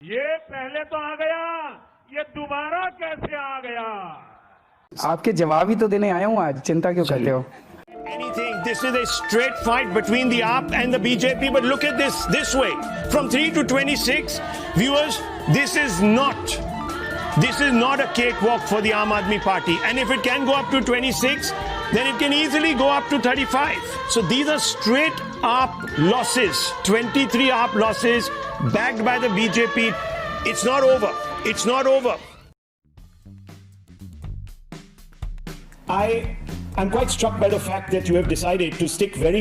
ये पहले तो आ गया, ये दोबारा कैसे आ गया? आपके जवाब ही तो देने आया हूँ आज, चिंता क्यों करते हो? Anything. This is a straight fight between the AAP and the BJP. But look at this way. From 3 to 26, viewers, this is not a cakewalk for the Aam Aadmi Party. And if it can go up to 26, then it can easily go up to 35. So these are straight AAP losses. 23 AAP losses backed by the BJP. It's not over. It's not over. I'm quite struck by the fact that you have decided to stick very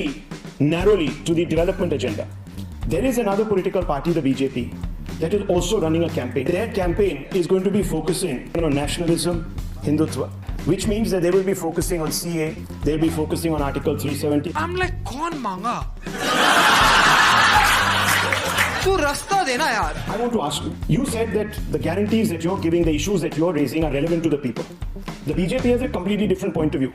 narrowly to the development agenda. There is another political party, the BJP, that is also running a campaign. Their campaign is going to be focusing on nationalism, Hindutva, which means that they will be focusing on CA, they'll be focusing on Article 370. I'm like, कौन मांगा? तू रास्ता देना यार. I want to ask you, you said that the guarantees that you're giving, the issues that you're raising are relevant to the people. The BJP has a completely different point of view.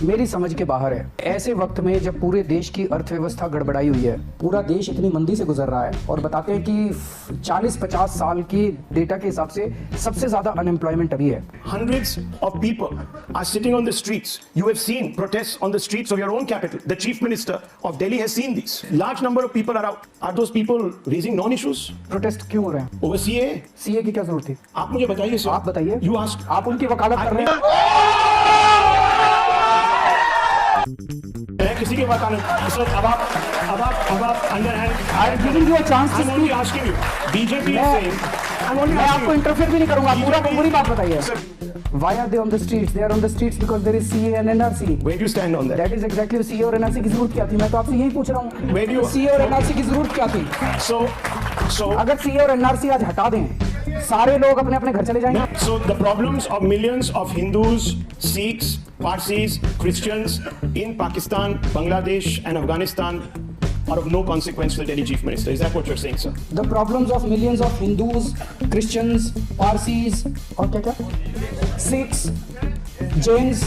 मेरी समझ के बाहर है। ऐसे वक्त में जब पूरे देश की अर्थव्यवस्था गड़बड़ाई हुई है, पूरा देश इतनी मंदी से गुजर रहा है और बताते हैं कि 40-50 साल की डेटा के हिसाब से सबसे ज्यादा अनएम्प्लॉयमेंट अभी है। Hundreds of people are sitting on the streets. You have seen protests on the streets of your own capital. The Chief Minister of Delhi has seen these. Large number of people are out. Are those people raising non-issues? Protest क्यों हो रहे हैं? Over CA? CA की क्या जरूरत थी? आप मुझे बताइए सर। आप बताइए। You asked. आप उनकी वकालत कर रहे हैं। मैं किसी की वकालत सर अब आप under hand I am giving you a chance to I'm only speak. asking you. BJP is saying. मैं आपको इंटरफेयर भी नहीं करूंगा। पूरी बात बताइए। Sir, Why are they on the streets? They are on the streets because there is CA and NRC. where do you stand on that? That is exactly CA और NRC की जरूरत क्या थी? मैं तो आपसे यही पूछ रहा हूँ। Where do you- CA और NRC की जरूरत क्या थी? So अगर CA और NRC आज हटा दें, सारे लोग अपने अपने घर चले जाएंगे। So the problems of millions of Hindus, Sikhs, Parsis, Christians in Pakistan, Bangladesh and Afghanistan are of no consequence to the Delhi Chief Minister. Is that what you're saying, sir? The problems of millions of Hindus, Christians, Parsis और क्या Sikhs, Jains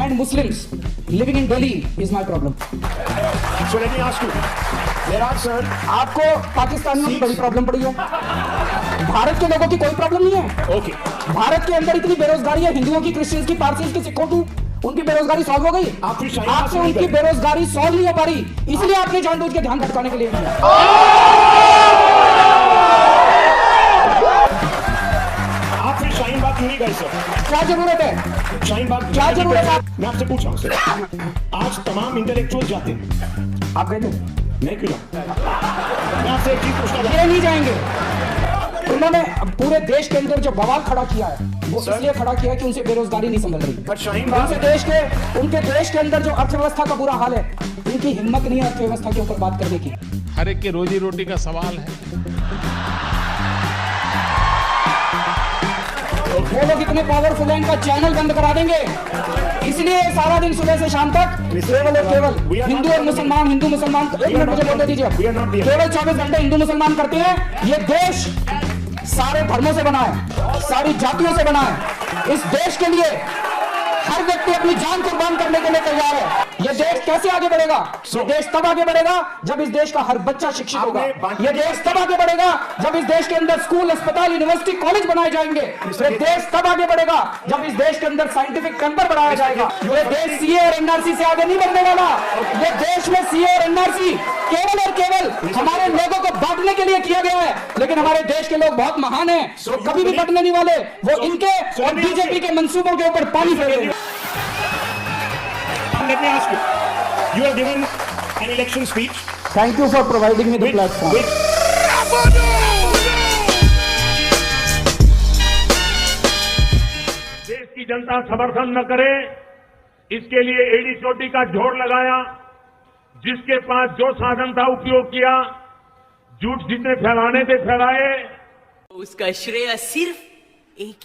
and Muslims living in Delhi is my problem. So let me ask you. There are, sir. आपको पाकिस्तानियों की बड़ी problem पड़ी है। भारत के लोगों की कोई प्रॉब्लम नहीं है। Okay. भारत के अंदर इतनी बेरोजगारी है, हिंदुओं की, क्रिश्चियंस की, पारसीज की, सिखों की, उनकी बेरोजगारी सॉल्व हो गई। आपसे उनकी बेरोजगारी सॉल्व नहीं हो पा रही, इसलिए आपने जानबूझ के ध्यान भटकाने के लिए किया। आप फिर शाहीन बाग क्यों नहीं गए, सर? क्या जरूरत है? शाहीन बाग क्या जरूरत है? मैं आपसे पूछ रहा हूँ, सर। आज तमाम इंटेलेक्चुअल जाते हैं। आप गए थे? मैं क्यों जाऊँ? मैं आपसे एक चीज पूछना चाहता ये नहीं जाएंगे। उन्होंने पूरे देश के अंदर जो बवाल खड़ा किया है, वो इसलिए खड़ा किया है कि उनसे बेरोजगारी नहीं संभल रही। पर शाहीन बाग उनके देश के अंदर जो अर्थव्यवस्था का बुरा हाल है, उनकी हिम्मत नहीं है अर्थव्यवस्था के ऊपर बात करने की। हर एक की रोजी रोटी का सवाल है। वो लोग इतने पावरफुल हैं, इनका चैनल बंद करा देंगे। इसलिए सारा दिन सुबह से शाम तक केवल और केवल हिंदू और मुसलमान, हिंदू मुसलमान, एक मिनट मुझे बोलने दीजिए। केवल 24 घंटे हिंदू मुसलमान करते हैं। ये देश सारे धर्मों से बना है, सारी जातियों से बना है। इस देश के लिए हर व्यक्ति अपनी जान कुर्बान करने के लिए तैयार है। ये देश कैसे आगे बढ़ेगा? ये देश तब आगे बढ़ेगा जब इस देश का हर बच्चा शिक्षित होगा। ये देश तब आगे बढ़ेगा जब इस देश के अंदर स्कूल, अस्पताल, यूनिवर्सिटी, कॉलेज बनाए जाएंगे। ये देश तब आगे बढ़ेगा जब इस देश के अंदर साइंटिफिक कैंपर बनाया जाएगा। ये देश सीए और एनआरसी से आगे नहीं बढ़ने वाला। ये देश में सीए और एनआरसी केवल और केवल हमारे लोगों को बांटने के लिए किया गया है, लेकिन हमारे देश के लोग बहुत महान हैं, वो कभी भी बंटने नहीं वाले। वो इनके और बीजेपी के मंसूबों के ऊपर पानी फेरेंगे। Let me ask you. You have given an election speech. Thank you for providing me the platform. देश की जनता समर्थन न करे, इसके लिए एड़ी चोटी का जोड़ लगाया। जिसके पास जो साधन था उपयोग किया, झूठ जितने फैलाने थे फैलाए। उसका श्रेय सिर्फ एक